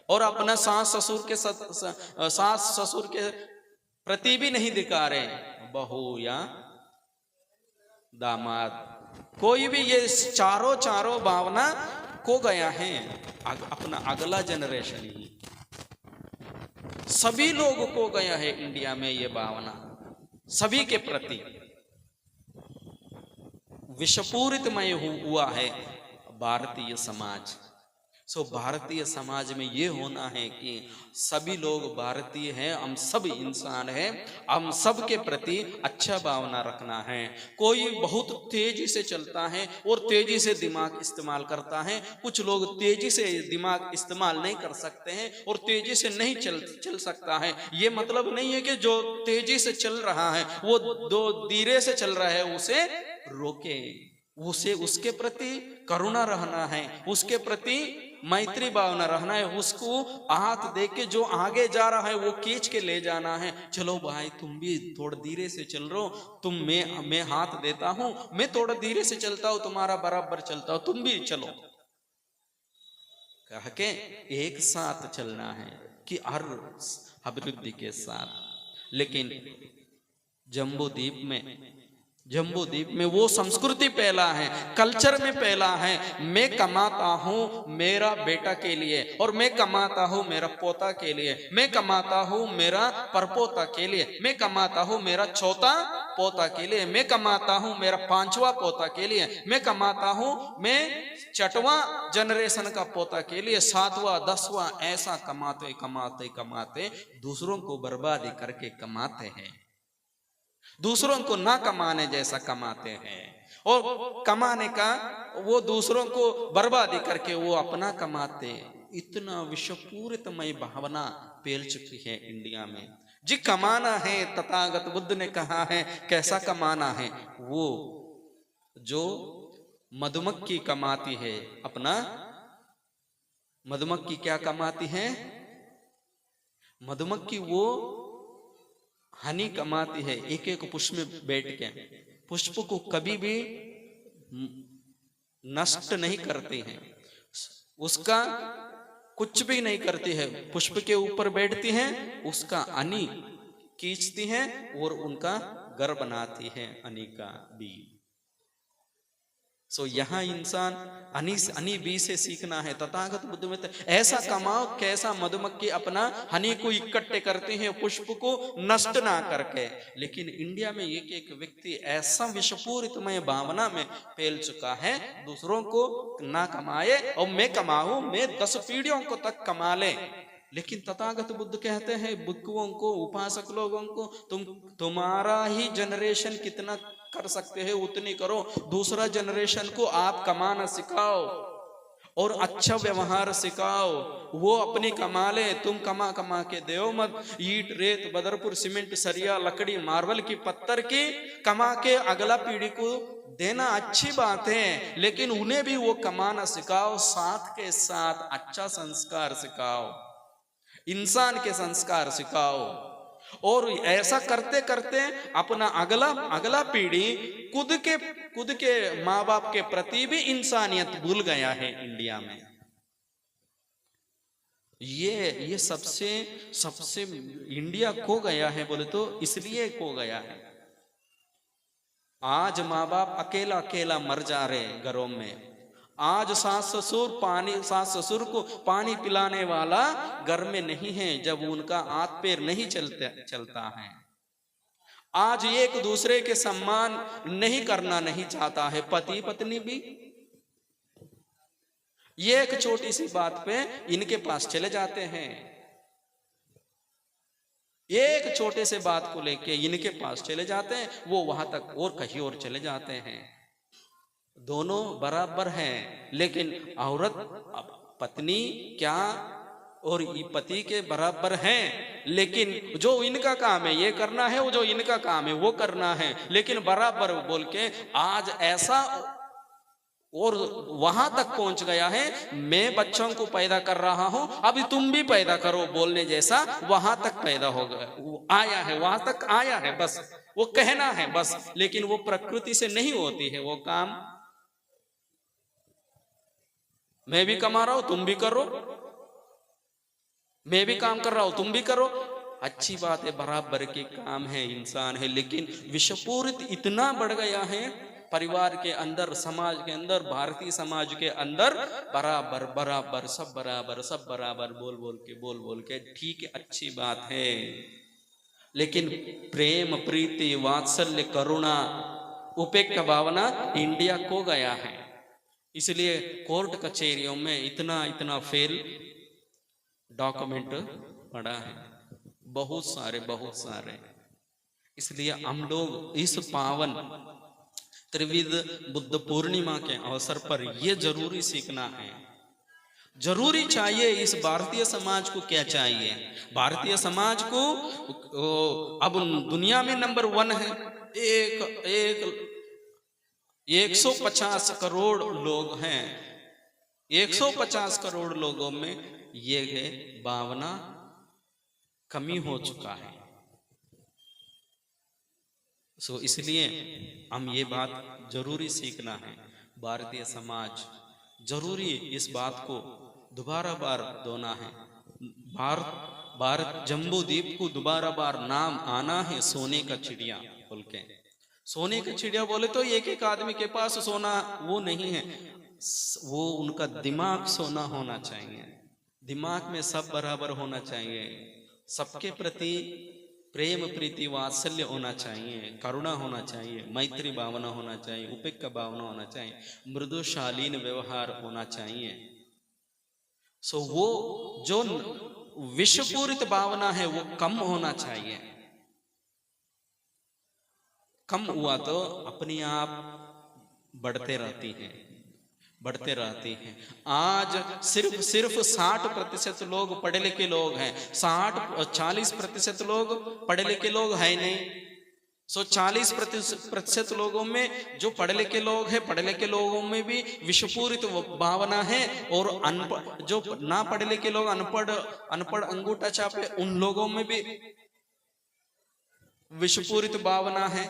और अपना सास ससुर के प्रति भी नहीं दिखा रहे, बहू या दामाद, कोई भी ये चारों भावना खो गया है। अपना अगला जनरेशन ही, सभी लोग खो गया है इंडिया में ये भावना, सभी के प्रति विषपूरितमय हुआ है भारतीय समाज। भारतीय समाज में ये होना है कि सभी लोग भारतीय हैं, हम सब इंसान हैं, हम सब के प्रति अच्छा भावना रखना है। कोई बहुत तेजी से चलता है और तेजी से दिमाग इस्तेमाल करता है, कुछ लोग तेजी से दिमाग इस्तेमाल नहीं कर सकते हैं और तेजी से नहीं चल सकता है। ये मतलब नहीं है कि जो तेजी से चल रहा है वो धीरे से चल रहा है उसे रोके, उसे उसके प्रति करुणा रहना है, उसके प्रति मैत्री भावना रहना है, उसको हाथ दे के जो आगे जा रहा है वो खींच के ले जाना है। चलो भाई तुम भी थोड़ा धीरे से चल रहे हो, मैं हाथ देता हूं, मैं थोड़ा धीरे से चलता हूं, तुम्हारा बराबर चलता हूं, तुम भी चलो, कह के एक साथ चलना है कि हर अभिवृद्धि के साथ। लेकिन जम्बू द्वीप में वो संस्कृति फैला है, कल्चर में फैला है, मैं कमाता हूं मेरा बेटा के लिए, और मैं कमाता हूं मेरा पोता के लिए, मैं कमाता हूं मेरा परपोता के लिए, मैं कमाता हूं मेरा चौथा पोता के लिए, मैं कमाता हूं मेरा पांचवा पोता के लिए, मैं कमाता हूं मैं छठवां जनरेशन का पोता के लिए, सातवां 10वां, ऐसा कमाते कमाते कमाते दूसरों को बर्बादी करके कमाते हैं, दूसरों को ना कमाने जैसा कमाते हैं, और कमाने का वो दूसरों को बर्बादी करके वो अपना कमाते। इतना विषपूरितमय भावना फैल चुकी है इंडिया में। जी कमाना है, तथागत बुद्ध ने कहा है कैसा कमाना है, वो जो मधुमक्खी कमाती है अपना, मधुमक्खी क्या कमाती है, मधुमक्खी वो हनी कमाती है, एक एक पुष्प में बैठ के, पुष्प को कभी भी नष्ट नहीं करती है, उसका कुछ भी नहीं करती है, पुष्प के ऊपर बैठती है, उसका हनी खींचती है और उनका घर बनाती है हनी का बीज। यहाँ इंसान हनी बी से सीखना है। तथागत बुद्ध में ऐसा कमाओ कैसा मधुमक्खी अपना हनी को इकट्ठे करते हैं, पुष्प को नष्ट ना करके। लेकिन इंडिया में एक एक व्यक्ति ऐसा विषपूरितमय भावना में फैल चुका है, दूसरों को ना कमाए और मैं कमाऊं, मैं 10 पीढ़ियों को तक कमा ले। लेकिन तथागत बुद्ध कहते हैं भिक्षुओं को, उपासक लोगों को, तुम्हारा ही जनरेशन कितना कर सकते हैं उतनी करो, दूसरा जनरेशन को आप कमाना सिखाओ और अच्छा व्यवहार सिखाओ, वो अपनी कमा ले, तुम कमा कमा के दो मत। ईट रेत बदरपुर सीमेंट सरिया लकड़ी मार्बल की पत्थर की कमा के अगला पीढ़ी को देना अच्छी बात है, लेकिन उन्हें भी वो कमाना सिखाओ, साथ के साथ अच्छा संस्कार सिखाओ, इंसान के संस्कार सिखाओ। और ऐसा करते करते अपना अगला पीढ़ी खुद के माँ बाप के प्रति भी इंसानियत भूल गया है इंडिया में। ये सबसे इंडिया खो गया है, बोले तो इसलिए खो गया है। आज माँ बाप अकेला अकेला मर जा रहे घरों में। आज सास ससुर को पानी पिलाने वाला घर में नहीं है जब उनका हाथ पैर नहीं चलता है। आज एक दूसरे के सम्मान नहीं चाहता है पति पत्नी भी। ये एक छोटी सी बात पे इनके पास चले जाते हैं, एक छोटे से बात को लेके इनके पास चले जाते हैं, वो वहां तक और कहीं और चले जाते हैं। दोनों बराबर हैं, लेकिन औरत पत्नी क्या और पति के बराबर हैं, लेकिन जो इनका काम है ये करना है, वो जो इनका काम है वो करना है, लेकिन बराबर बोल के आज ऐसा और वहां तक पहुंच गया है, मैं बच्चों को पैदा कर रहा हूं, अभी तुम भी पैदा करो बोलने जैसा वहां तक पैदा हो गया, आया है, वहां तक आया है, बस वो कहना है बस, लेकिन वो प्रकृति से नहीं होती है वो काम। मैं भी कमा रहा हूं तुम भी करो, मैं भी काम कर रहा हूं, तुम भी करो, अच्छी बात है, बराबर के काम है, इंसान है। लेकिन विषपूरित इतना बढ़ गया है परिवार के अंदर, समाज के अंदर, भारतीय समाज के अंदर, बराबर बराबर सब बराबर, सब बराबर, बोल बोल के ठीक है, अच्छी बात है, लेकिन प्रेम, प्रीति, वात्सल्य, करुणा, उपेक्षा भावना इंडिया खो गया है। इसलिए कोर्ट कचहरियों में इतना इतना फेल डॉक्यूमेंट पड़ा है, बहुत सारे। इसलिए हम लोग इस पावन त्रिविध बुद्ध पूर्णिमा के अवसर पर यह जरूरी सीखना है, जरूरी चाहिए। इस भारतीय समाज को क्या चाहिए? भारतीय समाज को अब दुनिया में नंबर 1 है। 150 करोड़ लोग हैं, 150 करोड़ लोगों में ये है भावना कमी हो चुका है। इसलिए हम ये बात जरूरी सीखना है, भारतीय समाज जरूरी इस बात को दोबारा बार दोहराना है। भारत जम्बू द्वीप को दोबारा बार नाम आना है सोने का चिड़िया बोल के। सोने का चिड़िया बोले तो एक एक आदमी के पास सोना वो नहीं है, वो उनका दिमाग सोना होना चाहिए, दिमाग में सब बराबर होना चाहिए, सबके प्रति प्रेम, प्रीति, वात्सल्य होना चाहिए, करुणा होना चाहिए, मैत्री भावना होना चाहिए, उपेक्षा भावना होना चाहिए, मृदु शालीन व्यवहार होना चाहिए। वो जो विषपूरित भावना है वो कम होना चाहिए। कम हुआ तो अपने आप बढ़ते रहती हैं। आज सिर्फ 60% लोग पढ़े लिखे लोग हैं, 40% लोग पढ़े लिखे लोग हैं नहीं। 40% लोगों में जो पढ़े लिखे लोग हैं, पढ़े लिखे लोगों में भी विषपूरित भावना है, और अनपढ़ जो ना पढ़े लिखे लोग, अनपढ़ अंगूठा छापे, उन लोगों में भी विषपूरित भावना है।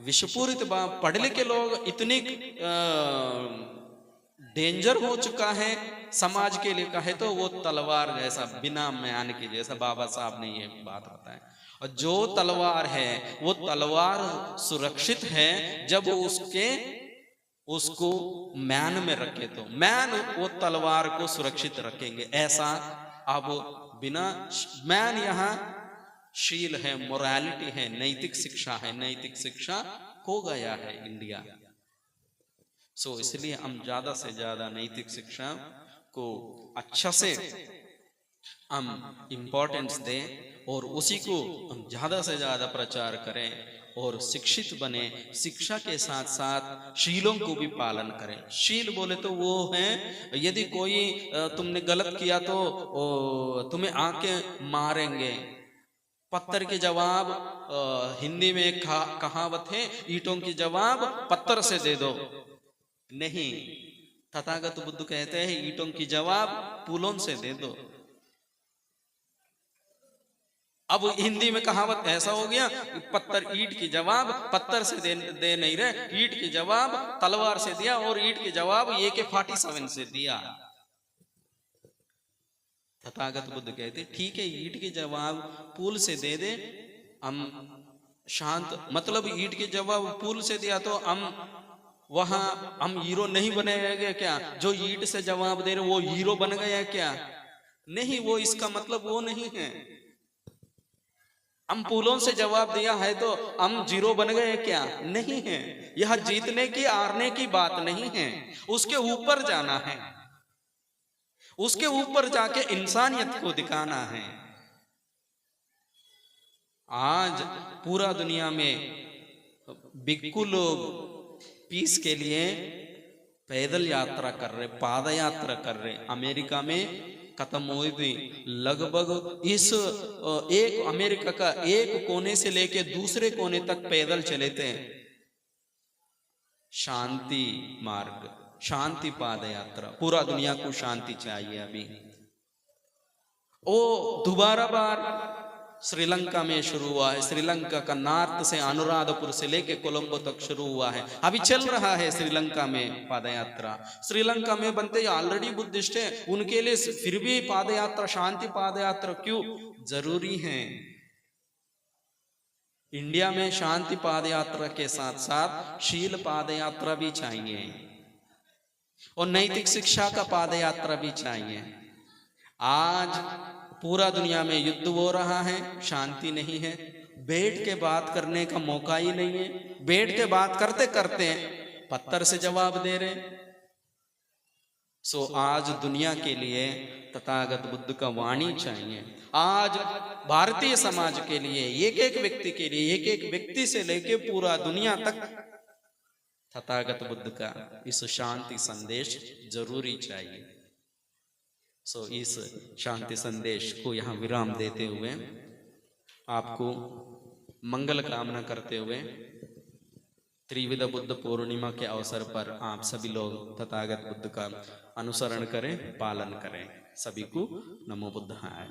विषपूरित पढ़े लिखे लोग इतनी डेंजर हो चुका है समाज के लिए, कहे तो वो तलवार जैसा, बिना म्यान के जैसा, बाबा साहब ने ये बात बताया। और जो तलवार है वो तलवार सुरक्षित है जब उसको म्यान में रखे, तो म्यान वो तलवार को सुरक्षित रखेंगे। ऐसा अब बिना म्यान, यहाँ शील है, मोरालिटी है, नैतिक शिक्षा है, नैतिक शिक्षा खो गया है इंडिया। इसलिए हम ज्यादा से ज्यादा नैतिक शिक्षा को अच्छा से हम इम्पोर्टेंस दें और उसी को हम ज्यादा से ज्यादा प्रचार करें और शिक्षित बने। शिक्षा के साथ साथ शीलों को भी पालन करें। शील बोले तो वो है, यदि कोई तुमने गलत किया तो तुम्हें आके मारेंगे। पत्थर के जवाब, हिंदी में एक कहावत है, ईंटों की जवाब पत्थर से दे दो। नहीं, तथागत बुद्ध कहते हैं ईंटों की जवाब पुलों से दे दो। अब हिंदी में कहावत ऐसा हो गया, पत्थर ईंट की जवाब पत्थर से दे नहीं रहे, ईंट की जवाब तलवार से दिया और ईंट की जवाब AK-47 से दिया। तथागत बुद्ध कहते ठीक है, ईंट की जवाब पुल से दे दे, हम शांत, मतलब ईंट की जवाब पुल से दिया तो हम हीरो नहीं बनेंगे क्या? जो ईंट से जवाब दे रहे वो हीरो बन गया क्या? नहीं, वो इसका मतलब वो नहीं है। हम पुलों से जवाब दिया है तो हम जीरो बन गए क्या? नहीं है। यह जीतने की हारने की बात नहीं है, उसके ऊपर जाना है, उसके ऊपर जाके इंसानियत को दिखाना है। आज पूरा दुनिया में भिक्खु लोग पीस के लिए पैदल यात्रा कर रहे, पाद यात्रा कर रहे। अमेरिका में खत्म हुई थी लगभग इस एक अमेरिका का एक कोने से लेके दूसरे कोने तक पैदल चले थे। शांति मार्ग, शांति पाद यात्रा, पूरा दुनिया को शांति चाहिए। अभी वो दोबारा बार श्रीलंका में शुरू हुआ है। श्रीलंका का नॉर्थ से अनुराधपुर से लेके कोलंबो तक शुरू हुआ है। अभी चल रहा है श्रीलंका में पादयात्रा। श्रीलंका में बनते ऑलरेडी बुद्धिस्ट है, उनके लिए फिर भी पादयात्रा, शांति पादयात्रा क्यों जरूरी है। इंडिया में शांति पादयात्रा के साथ साथ शील पादयात्रा भी चाहिए और नैतिक शिक्षा का पादयात्रा भी चाहिए। आज पूरा दुनिया में युद्ध हो रहा है, शांति नहीं है, बैठ के बात करने का मौका ही नहीं है। बैठ के बात करते करते पत्थर से जवाब दे रहे। सो आज दुनिया के लिए तथागत बुद्ध का वाणी चाहिए। आज भारतीय समाज के लिए, एक एक व्यक्ति के लिए, एक एक व्यक्ति से लेके पूरा दुनिया तक तथागत बुद्ध का इस शांति संदेश जरूरी चाहिए। सो इस शांति संदेश को यहाँ विराम देते हुए आपको मंगल कामना करते हुए त्रिविध बुद्ध पूर्णिमा के अवसर पर आप सभी लोग तथागत बुद्ध का अनुसरण करें, पालन करें। सभी को नमो बुद्धाय।